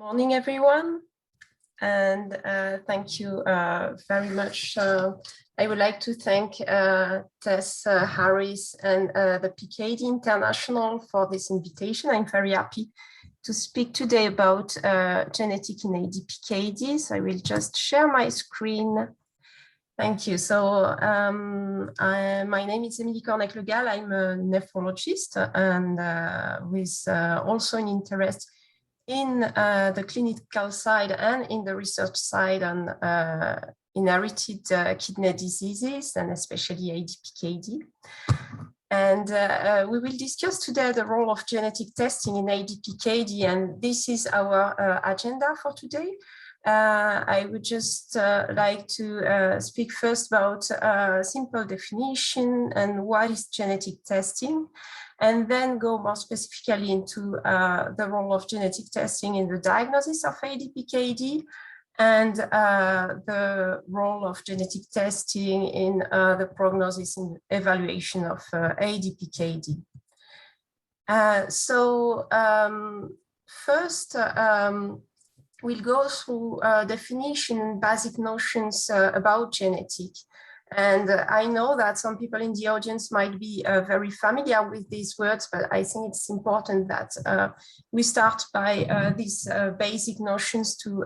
Morning, everyone, and thank you very much. I would like to thank Tess Harris and the PKD International for this invitation. I'm very happy to speak today about genetic in ADPKD. So I will just share my screen. Thank you. So my name is Emilie Cornec-Legal. I'm a nephrologist and with also an interest in the clinical side and in the research side on inherited kidney diseases and especially ADPKD. And we will discuss today the role of genetic testing in ADPKD, and this is our agenda for today. I would just like to speak first about a simple definition and what is genetic testing, and then go more specifically into the role of genetic testing in the diagnosis of ADPKD and the role of genetic testing in the prognosis and evaluation of ADPKD. First, we'll go through definition and basic notions about genetic. And I know that some people in the audience might be very familiar with these words, but I think it's important that we start by these basic notions to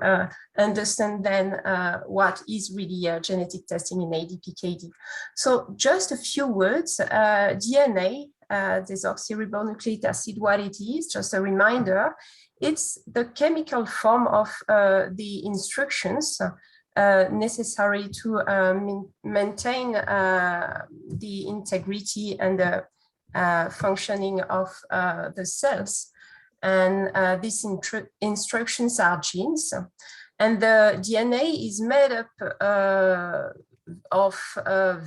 understand then what is really genetic testing in ADPKD. So just a few words, DNA, desoxyribonucleic acid, what it is, just a reminder, it's the chemical form of the instructions necessary to maintain the integrity and the functioning of the cells. And these instructions are genes. And the DNA is made up of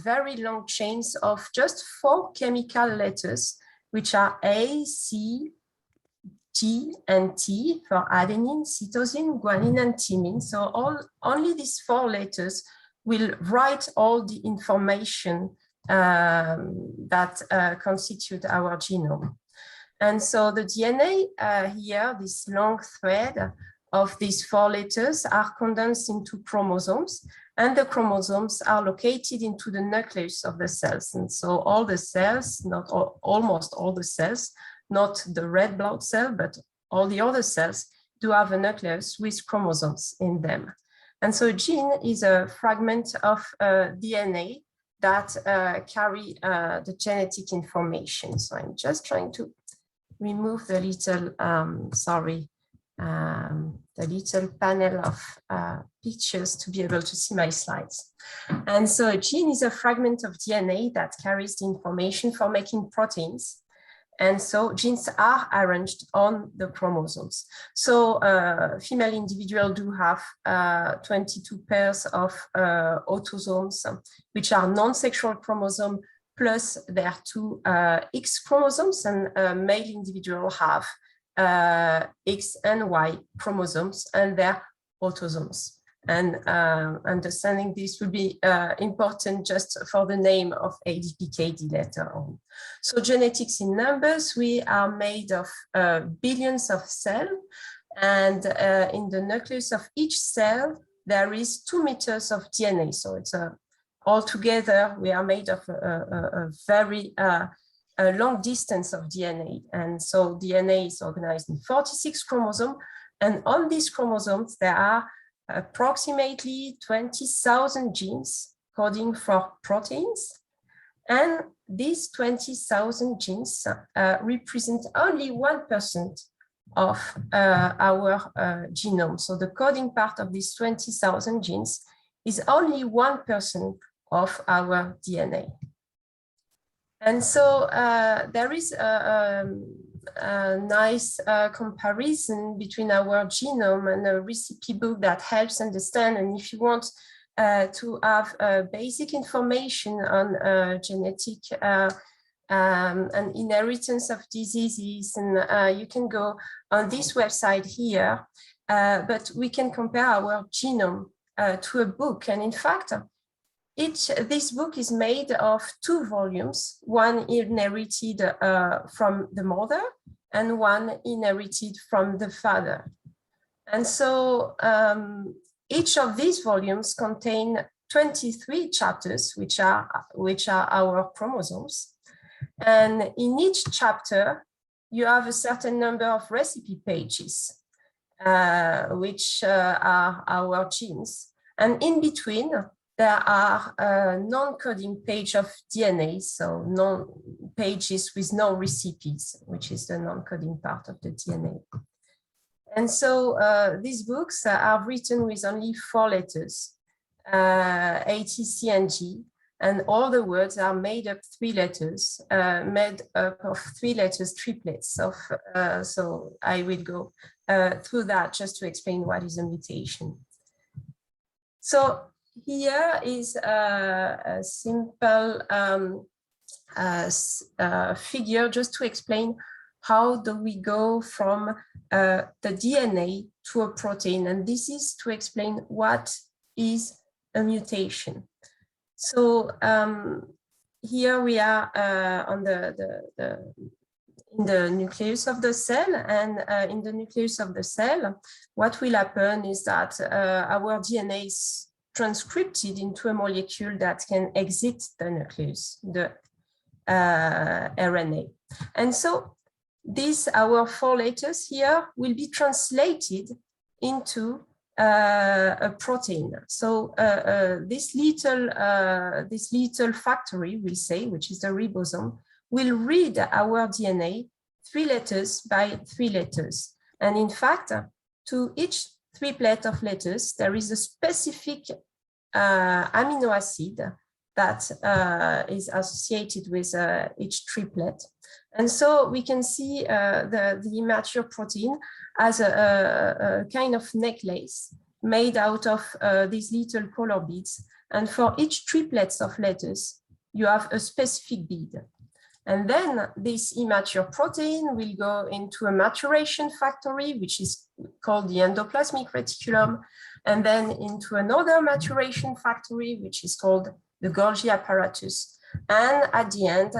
very long chains of just 4 chemical letters, which are A, C, G and T for adenine, cytosine, guanine, and thymine. So only these 4 letters will write all the information that constitute our genome. And so the DNA here, this long thread of these 4 letters are condensed into chromosomes, and the chromosomes are located into the nucleus of the cells. And so all the cells, not all, almost all the cells, not the red blood cell, but all the other cells do have a nucleus with chromosomes in them. And so a gene is a fragment of DNA that carry the genetic information. So I'm just trying to remove the little, the little panel of pictures to be able to see my slides. And so a gene is a fragment of DNA that carries the information for making proteins. And so genes are arranged on the chromosomes. So female individuals do have 22 pairs of autosomes, which are non-sexual chromosomes, plus their 2 X chromosomes, and male individuals have X and Y chromosomes and their autosomes. And understanding this will be important just for the name of ADPKD later on. So genetics in numbers, we are made of billions of cells, and in the nucleus of each cell, there is 2 meters of DNA. So it's altogether, we are made of a very long distance of DNA. And so DNA is organized in 46 chromosomes, and on these chromosomes, there are approximately 20,000 genes coding for proteins. And these 20,000 genes represent only 1% of our genome. So the coding part of these 20,000 genes is only 1% of our DNA. And so there is a nice comparison between our genome and a recipe book that helps understand. And if you want to have basic information on genetic and inheritance of diseases, and you can go on this website here, but we can compare our genome to a book. And in fact, this book is made of 2 volumes, one inherited from the mother and one inherited from the father. And so each of these volumes contain 23 chapters, which are our chromosomes. And in each chapter, you have a certain number of recipe pages, which are our genes. And in between, there are non-coding page of DNA, so pages with no recipes, which is the non-coding part of the DNA. And so these books are written with only 4 letters, A, T, C, and G, and all the words are made up 3 letters, made up of 3 letters triplets. So I will go through that just to explain what is a mutation. So here is a simple figure just to explain how do we go from the DNA to a protein. And this is to explain what is a mutation. So here we are on in the nucleus of the cell, and in the nucleus of the cell, what will happen is that our DNA is transcribed into a molecule that can exit the nucleus, the RNA. And so these, our 4 letters here, will be translated into a protein. So this little factory, we say, which is the ribosome, will read our DNA 3 letters by 3 letters. And in fact, to each triplet of letters, there is a specific amino acid that is associated with each triplet. And so we can see the immature protein as a kind of necklace made out of these little color beads. And for each triplet of letters, you have a specific bead. And then this immature protein will go into a maturation factory, which is called the endoplasmic reticulum, and then into another maturation factory, which is called the Golgi apparatus. And at the end,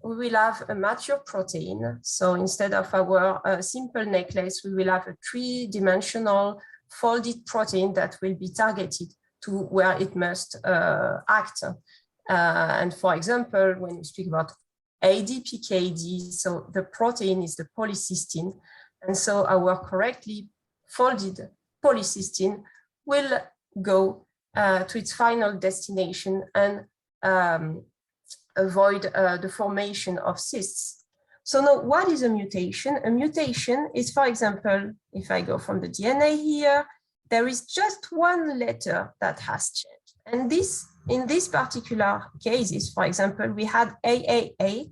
we will have a mature protein. So instead of our simple necklace, we will have a 3-dimensional folded protein that will be targeted to where it must act. And for example, when we speak about ADPKD, so the protein is the polycystin. And so our correctly folded polycystin will go to its final destination and avoid the formation of cysts. So now, what is a mutation? A mutation is, for example, if I go from the DNA here, there is just 1 letter that has changed. And this, in these particular cases, for example, we had AAA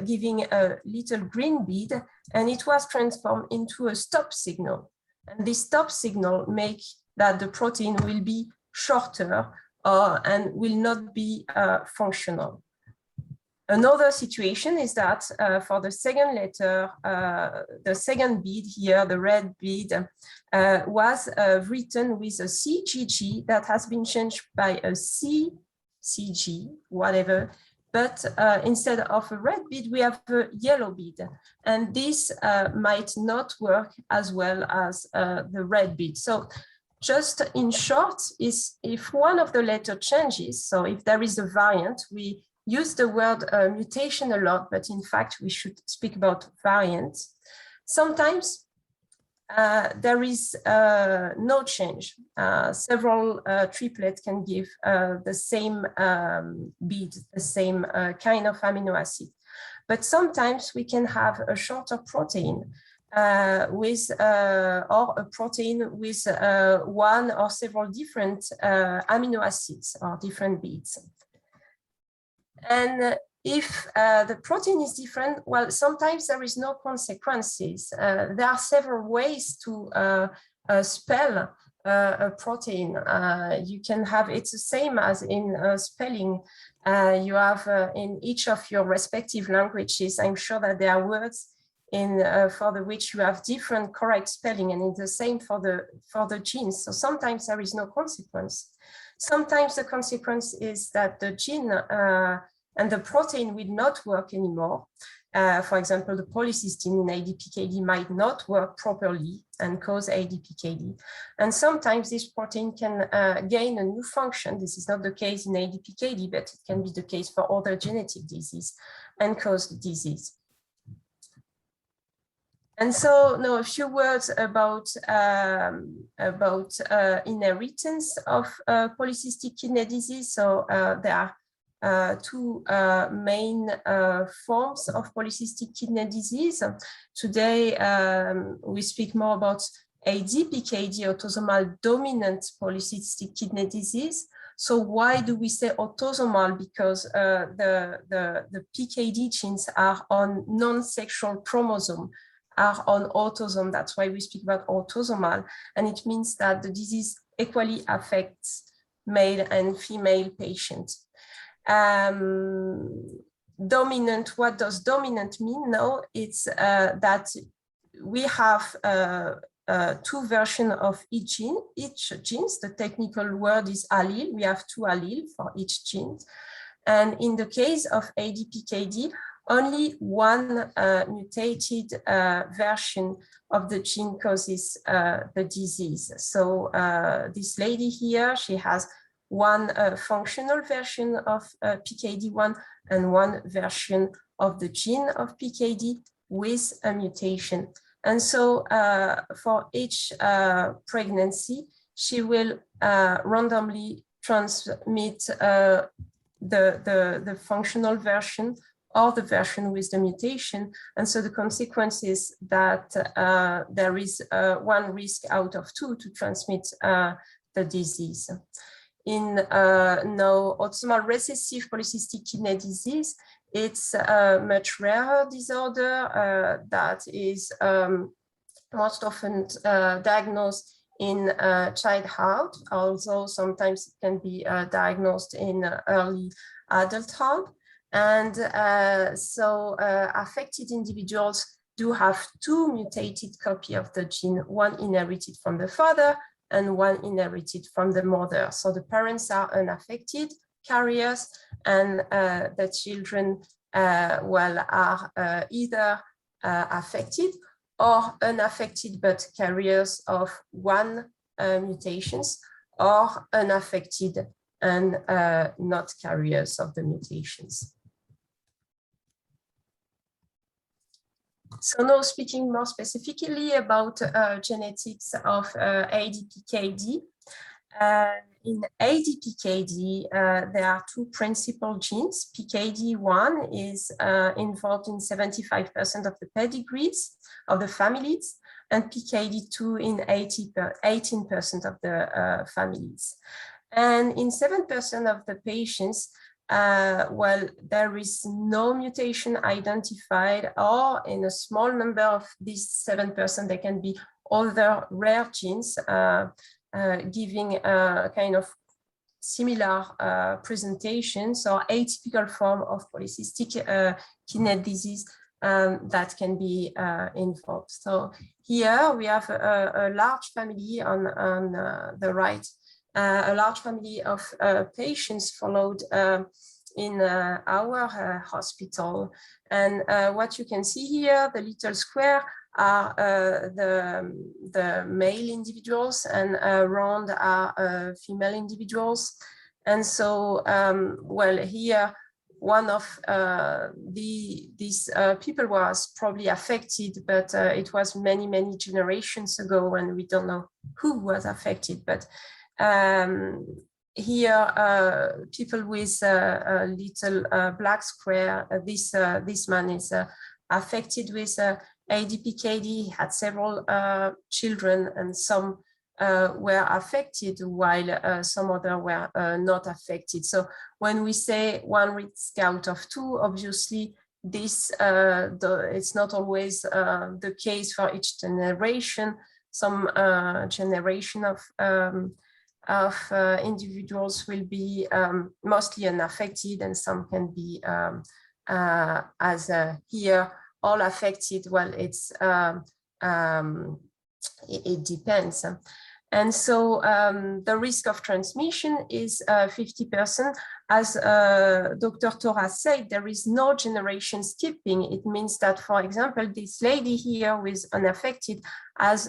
giving a little green bead, and it was transformed into a stop signal. And this stop signal makes that the protein will be shorter and will not be functional. Another situation is that for the second letter, the second bead here, the red bead, was written with a CGG that has been changed by a CCG, whatever. But instead of a red bead, we have a yellow bead. And this might not work as well as the red bead. So just in short, is if one of the letter changes, so if there is a variant, we use the word mutation a lot, but in fact, we should speak about variant. Sometimes there is no change. Several triplets can give the same bead, the same kind of amino acid. But sometimes we can have a shorter protein with or a protein with 1 or several different amino acids or different beads. And if the protein is different, well, sometimes there is no consequences. There are several ways to spell a protein. You can have, it's the same as in spelling. You have in each of your respective languages, I'm sure that there are words in for the which you have different correct spelling, and it's the same for the genes. So sometimes there is no consequence. Sometimes the consequence is that the gene and the protein will not work anymore. For example, the polycystin in ADPKD might not work properly and cause ADPKD. And sometimes this protein can gain a new function. This is not the case in ADPKD, but it can be the case for other genetic disease and cause the disease. And so now a few words about inheritance of polycystic kidney disease. So there are two main forms of polycystic kidney disease. Today, we speak more about ADPKD, autosomal dominant polycystic kidney disease. So why do we say autosomal? Because the PKD genes are on non-sexual chromosome, are on autosome. That's why we speak about autosomal. And it means that the disease equally affects male and female patients. Dominant, what does dominant mean? No, it's that we have two versions of each gene. The technical word is allele. We have two alleles for each gene. And in the case of ADPKD, only one mutated version of the gene causes the disease. So this lady here, she has one functional version of PKD1 and one version of the gene of PKD with a mutation. And so for each pregnancy, she will randomly transmit the functional version or the version with the mutation. And so the consequence is that there is one risk out of two to transmit the disease. In autosomal recessive polycystic kidney disease, it's a much rarer disorder that is most often diagnosed in childhood, although sometimes it can be diagnosed in early adulthood. And so affected individuals do have two mutated copies of the gene, one inherited from the father and one inherited from the mother. So the parents are unaffected carriers, and the children, are either affected or unaffected, but carriers of one mutations, or unaffected and not carriers of the mutations. So now speaking more specifically about genetics of ADPKD. In ADPKD, there are two principal genes. PKD1 is involved in 75% of the pedigrees of the families, and PKD2 in 18% of the families. And in 7% of the patients, there is no mutation identified, or in a small number of these 7%, there can be other rare genes giving a kind of similar presentations or atypical form of polycystic kidney disease that can be involved. So here we have a large family on the right, a large family of patients followed in our hospital. And what you can see here, the little square, are the male individuals, and round are female individuals. And so, here, one of these people was probably affected, but it was many, many generations ago, and we don't know who was affected. But here, people with a little black square, this man is affected with ADPKD, had several children, and some were affected while some other were not affected. So when we say one risk out of two, obviously this it's not always the case for each generation. Some generation of individuals will be mostly unaffected, and some can be as here all affected. Well, it's it depends. And so the risk of transmission is 50%. As Dr. Tora said, there is no generation skipping. It means that, for example, this lady here who is unaffected as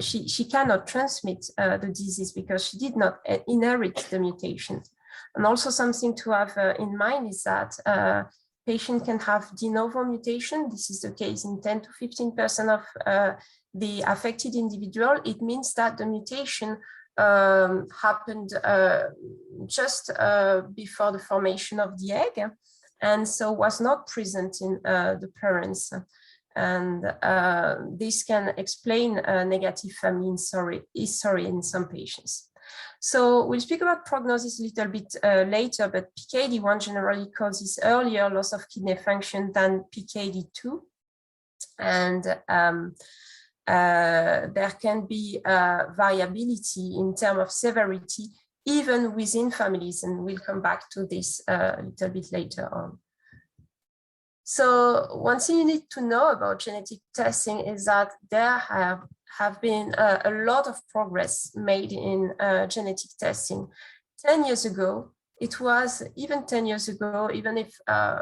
she cannot transmit the disease because she did not inherit the mutation. And also something to have in mind is that patient can have de novo mutation. This is the case in 10 to 15% of the affected individual. It means that the mutation happened just before the formation of the egg, and so was not present in the parents. And this can explain negative family history in some patients. So we'll speak about prognosis a little bit later, but PKD1 generally causes earlier loss of kidney function than PKD2. And there can be variability in terms of severity, even within families, and we'll come back to this a little bit later on. So one thing you need to know about genetic testing is that there have been a lot of progress made in genetic testing. 10 years ago, it was, even 10 years ago, even if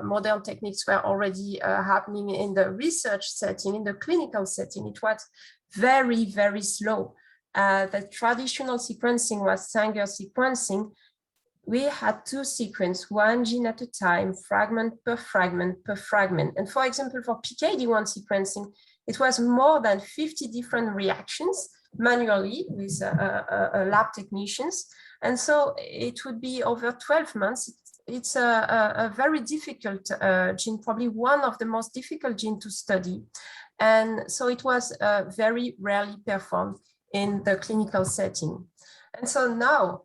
modern techniques were already happening in the research setting, in the clinical setting, it was very, very slow. The traditional sequencing was Sanger sequencing. We had to sequence one gene at a time, fragment per fragment per fragment. And for example, for PKD1 sequencing, it was more than 50 different reactions manually with lab technicians. And so it would be over 12 months. It's a very difficult gene, probably one of the most difficult genes to study. And so it was very rarely performed in the clinical setting. And so now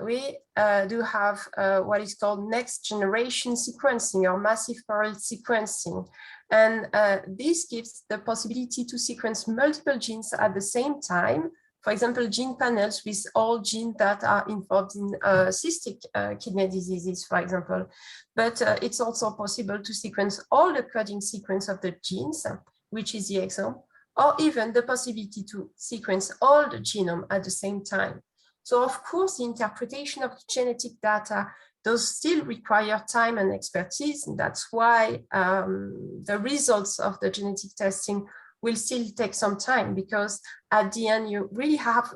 we do have what is called next generation sequencing or massive parallel sequencing. And this gives the possibility to sequence multiple genes at the same time. For example, gene panels with all genes that are involved in cystic kidney diseases, for example. But it's also possible to sequence all the coding sequence of the genes, which is the exome, or even the possibility to sequence all the genome at the same time. So of course, the interpretation of genetic data does still require time and expertise. And that's why the results of the genetic testing will still take some time, because at the end, you really have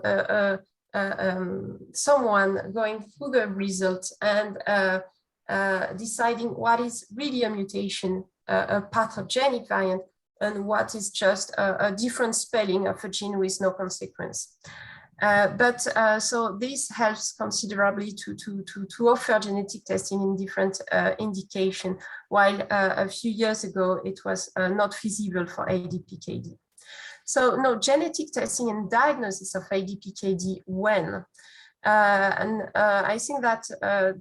someone going through the results and deciding what is really a mutation, a pathogenic variant, and what is just a different spelling of a gene with no consequence. So this helps considerably to offer genetic testing in different indication, while a few years ago it was not feasible for ADPKD. So no, genetic testing and diagnosis of ADPKD when? I think that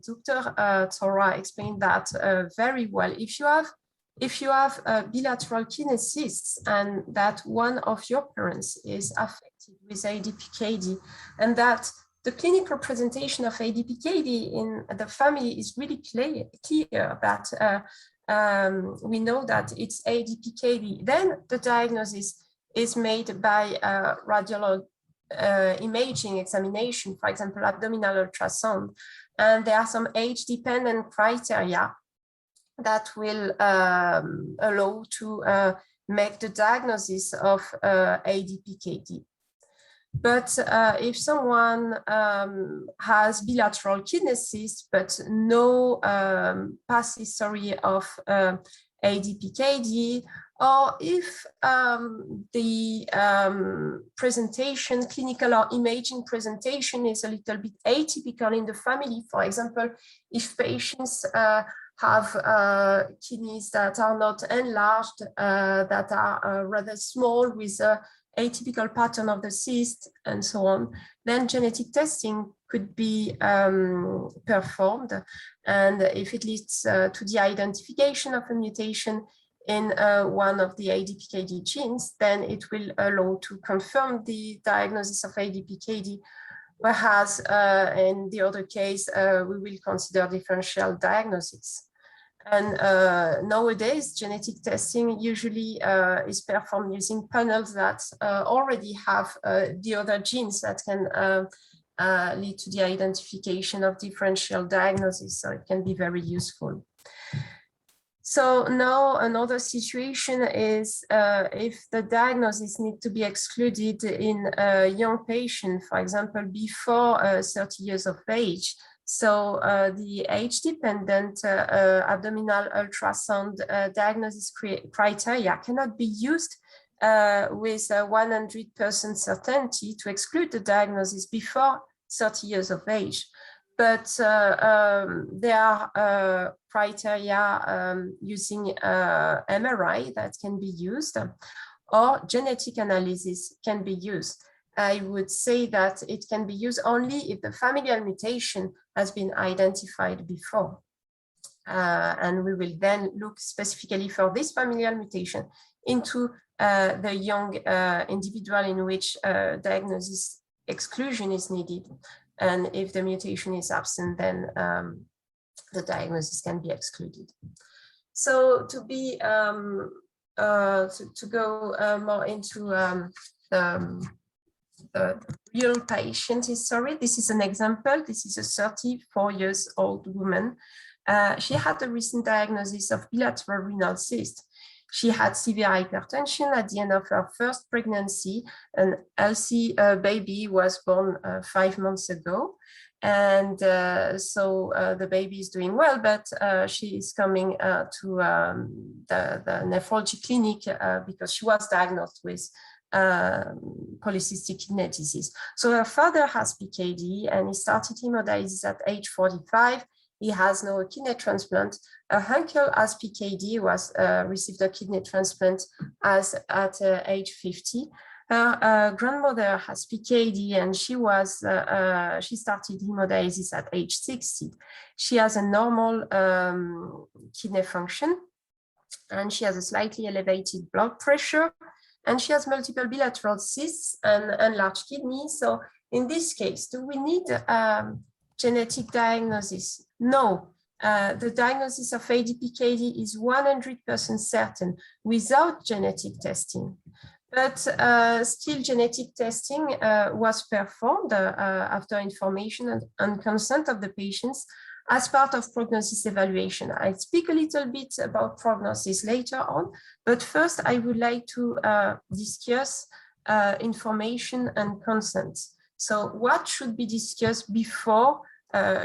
Dr. Tora explained that very well. If you have bilateral kidney cysts and that one of your parents is affected with ADPKD, and that the clinical presentation of ADPKD in the family is really clear that we know that it's ADPKD, then the diagnosis is made by radiological imaging examination, for example, abdominal ultrasound. And there are some age-dependent criteria that will allow to make the diagnosis of ADPKD. But if someone has bilateral kidney cysts, but no past history of ADPKD, or if the presentation, clinical or imaging presentation is a little bit atypical in the family, for example, if patients have kidneys that are not enlarged, that are rather small with a atypical pattern of the cyst and so on, then genetic testing could be performed. And if it leads to the identification of a mutation in one of the ADPKD genes, then it will allow to confirm the diagnosis of ADPKD. Whereas in the other case, we will consider differential diagnosis. And nowadays, genetic testing usually is performed using panels that already have the other genes that can lead to the identification of differential diagnosis. So it can be very useful. So now another situation is if the diagnosis need to be excluded in a young patient, for example, before 30 years of age. So the age-dependent abdominal ultrasound diagnosis criteria cannot be used with 100% certainty to exclude the diagnosis before 30 years of age. But there are criteria using MRI that can be used, or genetic analysis can be used. I would say that it can be used only if the familial mutation has been identified before. And we will then look specifically for this familial mutation into the young individual in which diagnosis exclusion is needed. And if the mutation is absent, then the diagnosis can be excluded. So to be to go more into the real patient history, this is an example. This is a 34-year-old woman. She had a recent diagnosis of bilateral renal cyst. She had severe hypertension at the end of her first pregnancy. An healthy baby was born 5 months ago. And so the baby is doing well, but she is coming to the nephrology clinic because she was diagnosed with polycystic kidney disease. So her father has PKD and he started hemodialysis at age 45. He has no kidney transplant. Her uncle has PKD, received a kidney transplant at age 50. Her grandmother has PKD and she started hemodialysis at age 60. She has a normal kidney function and she has a slightly elevated blood pressure and she has multiple bilateral cysts and enlarged kidneys. So in this case, do we need genetic diagnosis? No. The diagnosis of ADPKD is 100% certain without genetic testing. But still, genetic testing was performed after information and consent of the patients as part of prognosis evaluation. I'll speak a little bit about prognosis later on, but first I would like to discuss information and consent. So what should be discussed before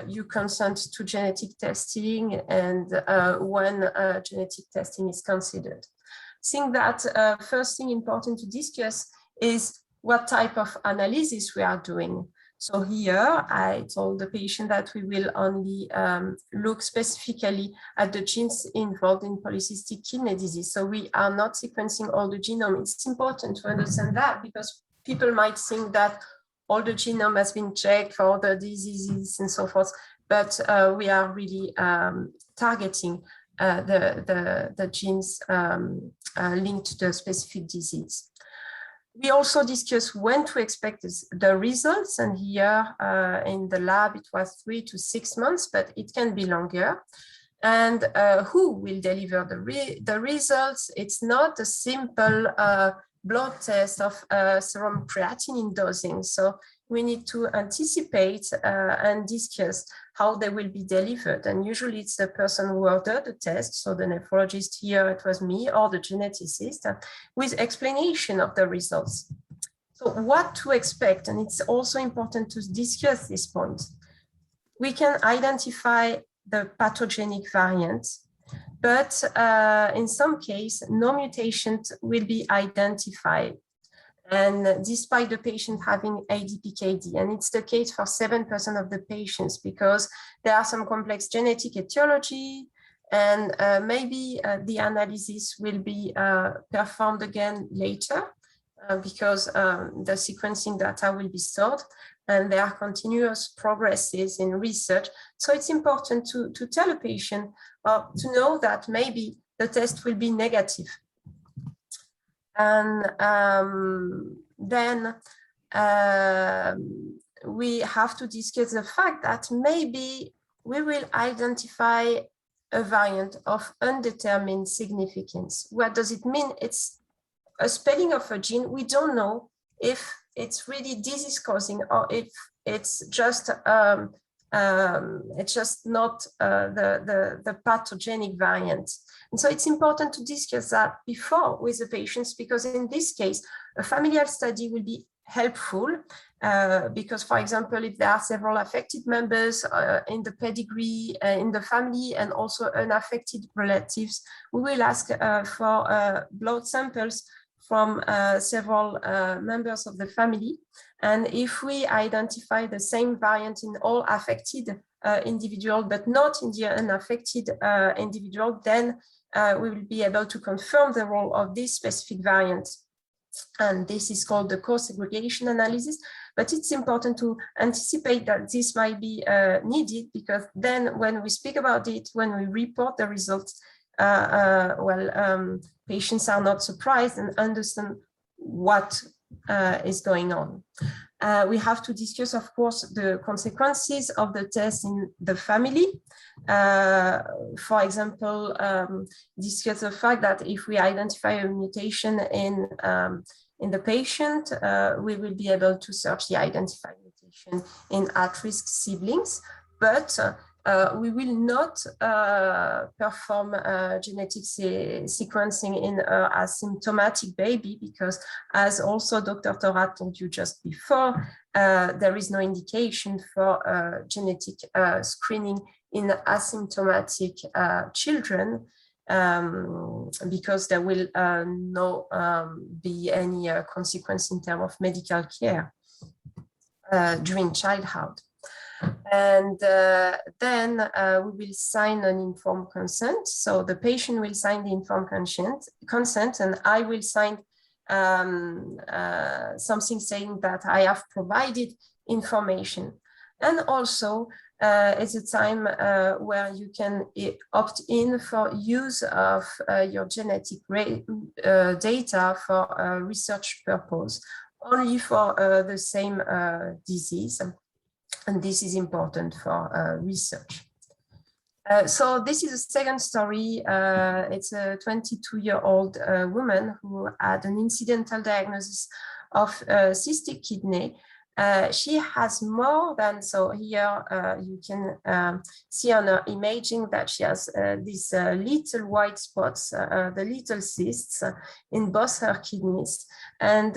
you consent to genetic testing and when genetic testing is considered? I think that first thing important to discuss is what type of analysis we are doing. So here I told the patient that we will only look specifically at the genes involved in polycystic kidney disease. So we are not sequencing all the genome. It's important to understand that because people might think that all the genome has been checked for the diseases and so forth, but we are really targeting the genes linked to the specific disease. We also discuss when to expect the results, and here in the lab it was 3 to 6 months, but it can be longer. And who will deliver the results? It's not a simple blood test of serum creatinine dosing. So we need to anticipate and discuss how they will be delivered. And usually it's the person who ordered the test, so the nephrologist here, it was me, or the geneticist, with explanation of the results. So what to expect, and it's also important to discuss this point. We can identify the pathogenic variants, but in some cases, no mutation will be identified. And despite the patient having ADPKD, and it's the case for 7% of the patients because there are some complex genetic etiology, and maybe the analysis will be performed again later because the sequencing data will be stored, and there are continuous progresses in research. So it's important to tell a patient to know that maybe the test will be negative. And then we have to discuss the fact that maybe we will identify a variant of undetermined significance. What does it mean? It's a spelling of a gene. We don't know if it's really disease causing or if it's just not the pathogenic variant. And so it's important to discuss that before with the patients, because in this case, a familial study will be helpful because, for example, if there are several affected members in the pedigree, in the family, and also unaffected relatives, we will ask for blood samples from several members of the family. And if we identify the same variant in all affected individuals, but not in the unaffected individual, then we will be able to confirm the role of this specific variant. And this is called the co-segregation analysis. But it's important to anticipate that this might be needed, because then when we speak about it, when we report the results, patients are not surprised and understand what is going on. We have to discuss, of course, the consequences of the test in the family. For example, discuss the fact that if we identify a mutation in the patient, we will be able to search the identified mutation in at-risk siblings, but we will not perform genetic sequencing in an asymptomatic baby, because, as also Dr. Thora told you just before, there is no indication for genetic screening in asymptomatic children, because there will not be any consequence in terms of medical care during childhood. And then we will sign an informed consent. So the patient will sign the informed consent, and I will sign something saying that I have provided information. And also, it's a time where you can opt in for use of your genetic data for research purpose, only for the same disease. And this is important for research. So this is a second story. It's a 22-year-old woman who had an incidental diagnosis of cystic kidney. She has more than, so here you can see on her imaging that she has these little white spots, the little cysts in both her kidneys. And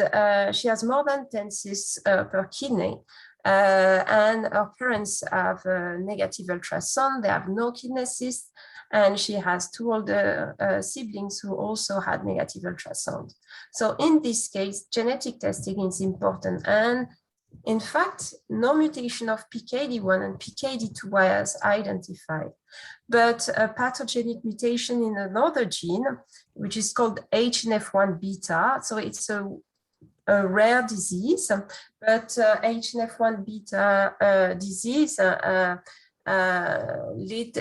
she has more than 10 cysts per kidney. And her parents have a negative ultrasound, they have no kidney cysts, and she has two older siblings who also had negative ultrasound. So in this case, genetic testing is important. And in fact, no mutation of PKD1 and PKD2 was identified, but a pathogenic mutation in another gene, which is called HNF1 beta. So it's a rare disease, but HNF1 beta disease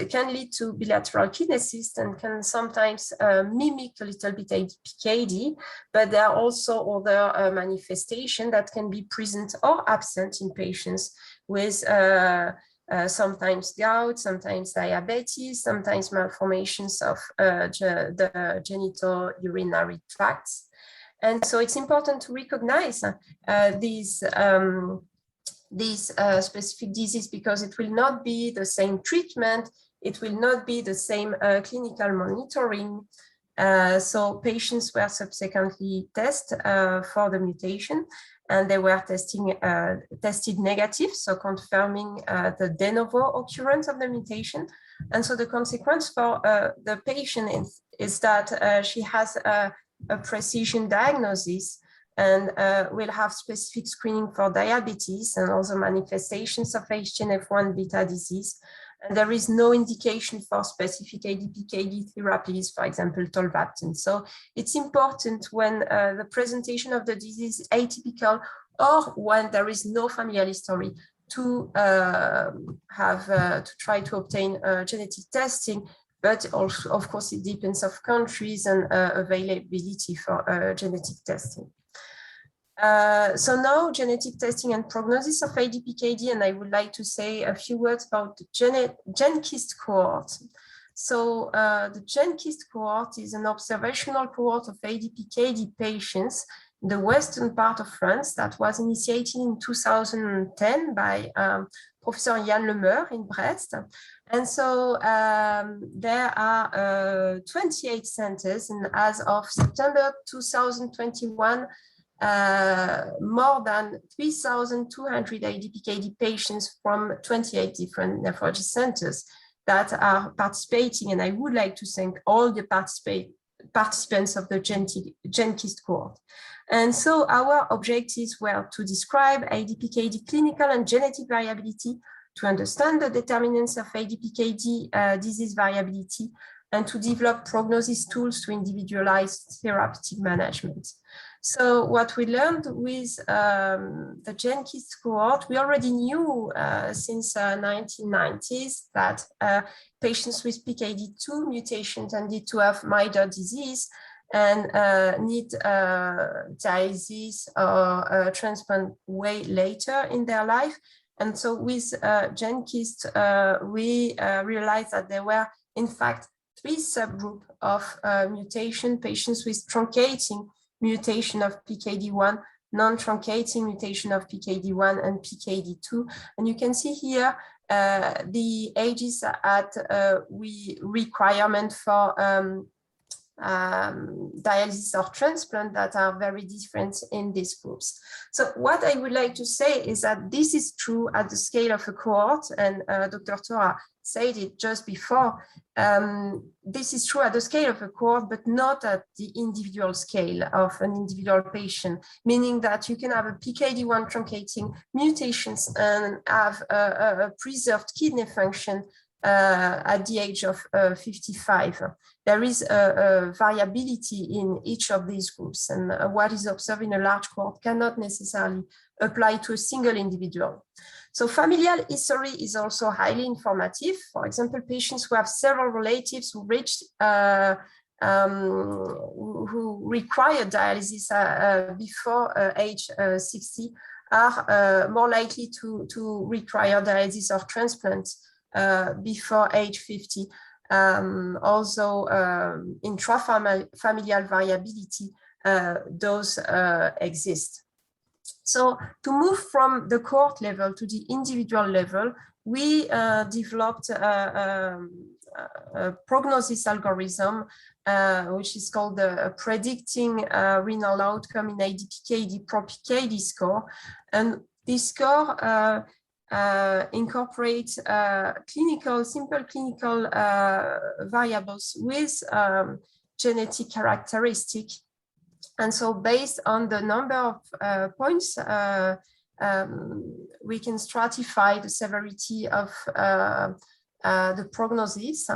can lead to bilateral kidney cysts and can sometimes mimic a little bit PKD, but there are also other manifestations that can be present or absent in patients with sometimes gout, sometimes diabetes, sometimes malformations of the genitourinary tracts. And so it's important to recognize these specific diseases, because it will not be the same treatment, it will not be the same clinical monitoring. So patients were subsequently tested for the mutation, and they were tested negative, so confirming the de novo occurrence of the mutation. And so the consequence for the patient is that she has a precision diagnosis and will have specific screening for diabetes and also manifestations of HNF1 beta disease. And there is no indication for specific ADPKD therapies, for example, tolvaptan. So it's important when the presentation of the disease is atypical or when there is no familial history to try to obtain genetic testing. But also, of course, it depends on countries and availability for genetic testing. So now genetic testing and prognosis of ADPKD, and I would like to say a few words about the GenKIST cohort. So the GenKIST cohort is an observational cohort of ADPKD patients in the western part of France that was initiated in 2010 by Professor Yann Lemeur in Brest. And so there are 28 centers, and as of September 2021, more than 3,200 ADPKD patients from 28 different nephrology centers that are participating. And I would like to thank all the participants of the GenKIST cohort. And so our objectives were to describe ADPKD clinical and genetic variability, to understand the determinants of ADPKD disease variability, and to develop prognosis tools to individualize therapeutic management. So what we learned with the GenKIST cohort, we already knew since 1990s that patients with PKD2 mutation tended to have milder disease and need dialysis or transplant way later in their life. And so with GenKIST, we realized that there were, in fact, 3 subgroups of mutation: patients with truncating mutation of PKD1, non-truncating mutation of PKD1, and PKD2. And you can see here the ages at requirement for dialysis or transplant that are very different in these groups. So what I would like to say is that this is true at the scale of a cohort, and Dr. Tora said it just before. This is true at the scale of a cohort, but not at the individual scale of an individual patient, meaning that you can have a PKD1 truncating mutations and have a preserved kidney function at the age of 55. There is a variability in each of these groups, and what is observed in a large cohort cannot necessarily apply to a single individual. So familial history is also highly informative. For example, patients who have several relatives who reached who require dialysis before age 60 are more likely to require dialysis or transplant before age 50. Also, intrafamilial variability, those exist. So to move from the cohort level to the individual level, we developed a prognosis algorithm, which is called the Predicting Renal Outcome in ADPKD ProPKD score. And this score incorporates simple clinical variables with genetic characteristic. And so based on the number of points, we can stratify the severity of the prognosis.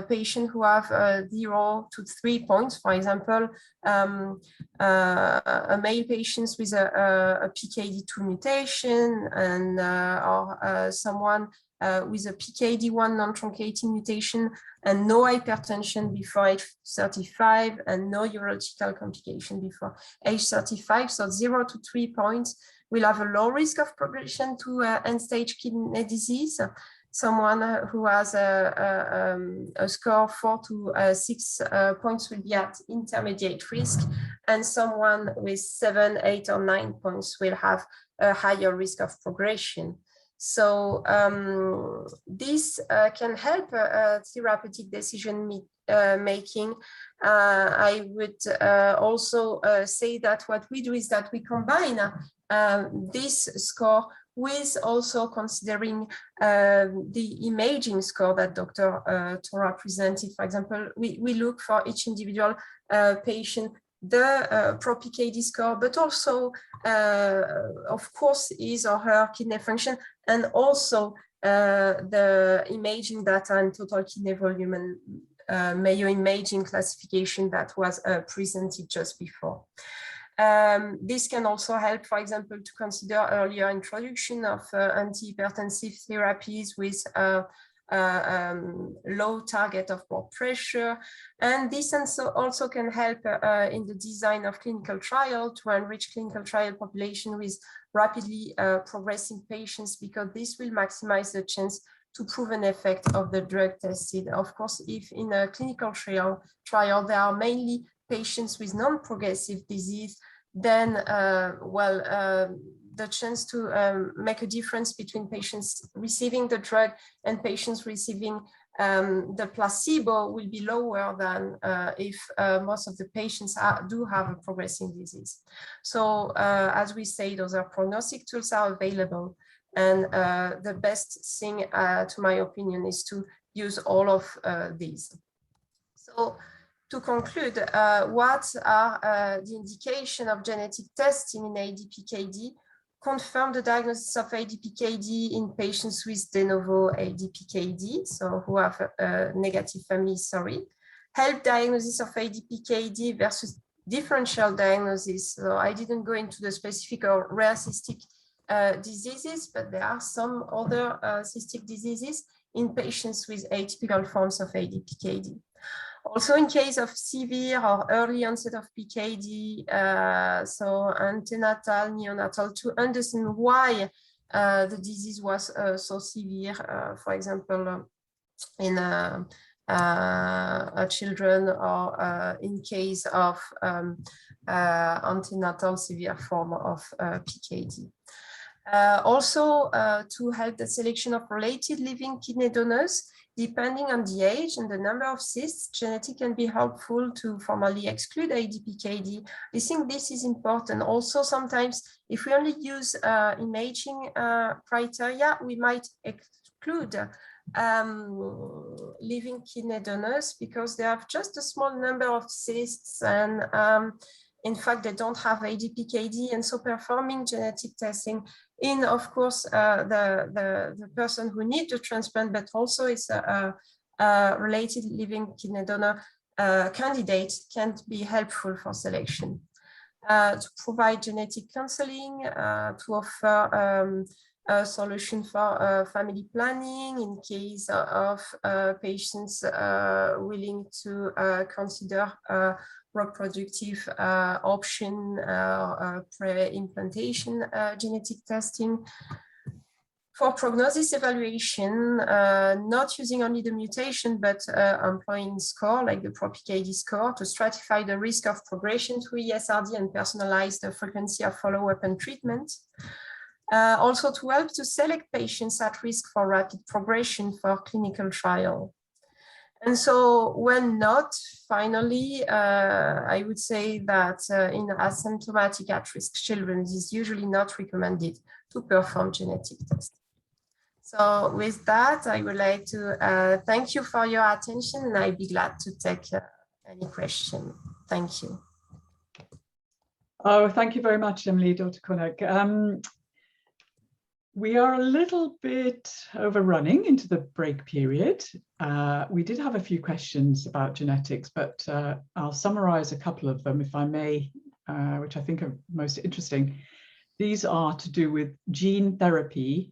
Patients who have 0 to 3 points, for example, a male patient with a PKD2 mutation, and or someone with a PKD1 non-truncating mutation and no hypertension before age 35 and no urological complication before age 35. So 0 to 3 points will have a low risk of progression to end-stage kidney disease. Someone who has a score 4 to 6 points will be at intermediate risk, and someone with 7, 8, or 9 points will have a higher risk of progression. So this can help therapeutic decision making. I would also say that what we do is that we combine this score with also considering the imaging score that Dr. Tora presented. For example, we look for each individual patient, the ProPKD score, but also, of course, his or her kidney function, and also the imaging data and total kidney volume and Mayo imaging classification that was presented just before. This can also help, for example, to consider earlier introduction of antihypertensive therapies with low target of blood pressure. And this also can help in the design of clinical trial to enrich clinical trial population with rapidly progressing patients, because this will maximize the chance to prove an effect of the drug tested. Of course, if in a clinical trial there are mainly patients with non-progressive disease, then the chance to make a difference between patients receiving the drug and patients receiving the placebo will be lower than if most of the patients do have a progressing disease. So as we say, those are prognostic tools are available. And the best thing, to my opinion, is to use all of these. So to conclude, what are the indication of genetic testing in ADPKD? Confirm the diagnosis of ADPKD in patients with de novo ADPKD, so who have a negative family history. Help diagnosis of ADPKD versus differential diagnosis. So I didn't go into the specific or rare cystic diseases, but there are some other cystic diseases in patients with atypical forms of ADPKD. Also, in case of severe or early onset of PKD, so antenatal, neonatal, to understand why the disease was so severe, for example, in children, or in case of antenatal severe form of PKD. Also, to help the selection of related living kidney donors. Depending on the age and the number of cysts, genetic can be helpful to formally exclude ADPKD. I think this is important. Also, sometimes if we only use imaging criteria, we might exclude living kidney donors because they have just a small number of cysts, and in fact, they don't have ADPKD, and so performing genetic testing in, of course, the person who needs the transplant, but also is a related living kidney donor candidate, can be helpful for selection. To provide genetic counseling, to offer a solution for family planning in case of patients willing to consider reproductive option, pre-implantation genetic testing. For prognosis evaluation, not using only the mutation, but employing score like the ProPKD score to stratify the risk of progression to ESRD and personalize the frequency of follow-up and treatment. Also to help to select patients at risk for rapid progression for clinical trial. And so when not, finally, I would say that in asymptomatic at-risk children, it is usually not recommended to perform genetic testing. So with that, I would like to thank you for your attention, and I'd be glad to take any question. Thank you. Oh, thank you very much, Emily, Dr. Koenig. We are a little bit overrunning into the break period. We did have a few questions about genetics, but I'll summarize a couple of them, if I may, which I think are most interesting. These are to do with gene therapy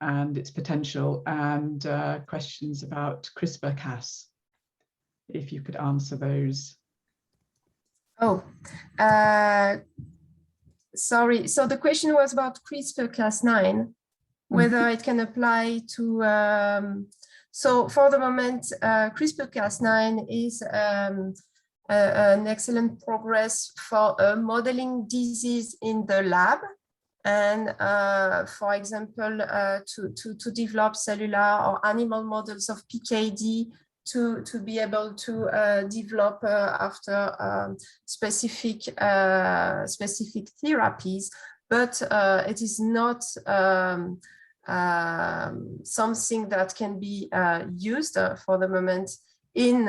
and its potential, and questions about CRISPR-Cas. If you could answer those. Oh, sorry, so the question was about CRISPR-Cas9, whether it can apply to, so for the moment, CRISPR-Cas9 is an excellent progress for modeling disease in the lab, and for example, to develop cellular or animal models of PKD to be able to develop after specific therapies, but it is not something that can be used for the moment in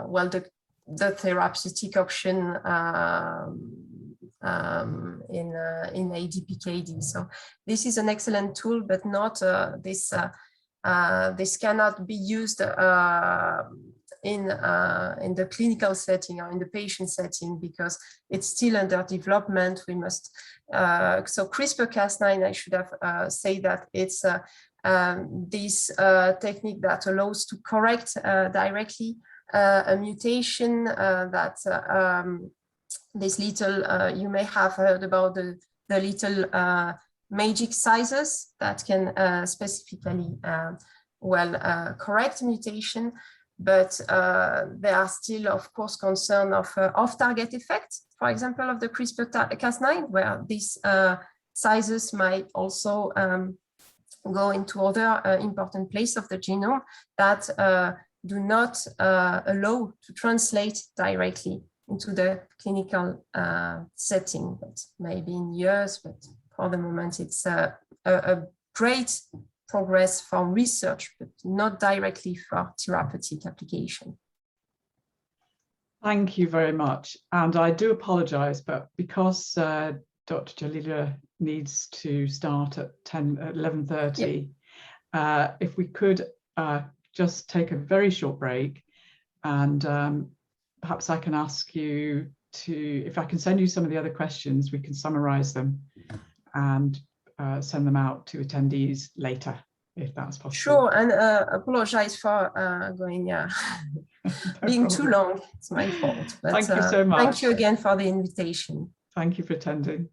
well, the therapeutic option in ADPKD. So this is an excellent tool, but not this cannot be used in the clinical setting or in the patient setting because it's still under development. We must, so CRISPR-Cas9, I should have say that it's this technique that allows to correct directly a mutation that this little, you may have heard about the little magic sizes that can specifically correct mutation, but there are still, of course, concern of off-target effect, for example, of the CRISPR-Cas9, where these sizes might also go into other important places of the genome that do not allow to translate directly into the clinical setting, but maybe in years, but for the moment it's a great progress for research, but not directly for therapeutic application. Thank you very much. And I do apologize, but because Dr. Jalila needs to start at 11:30, yep. If we could just take a very short break, and perhaps I can ask you to, if I can send you some of the other questions, we can summarize them and send them out to attendees later, if that's possible. Sure, and apologize for going being too long. It's my fault. But, thank you so much. Thank you again for the invitation. Thank you for attending.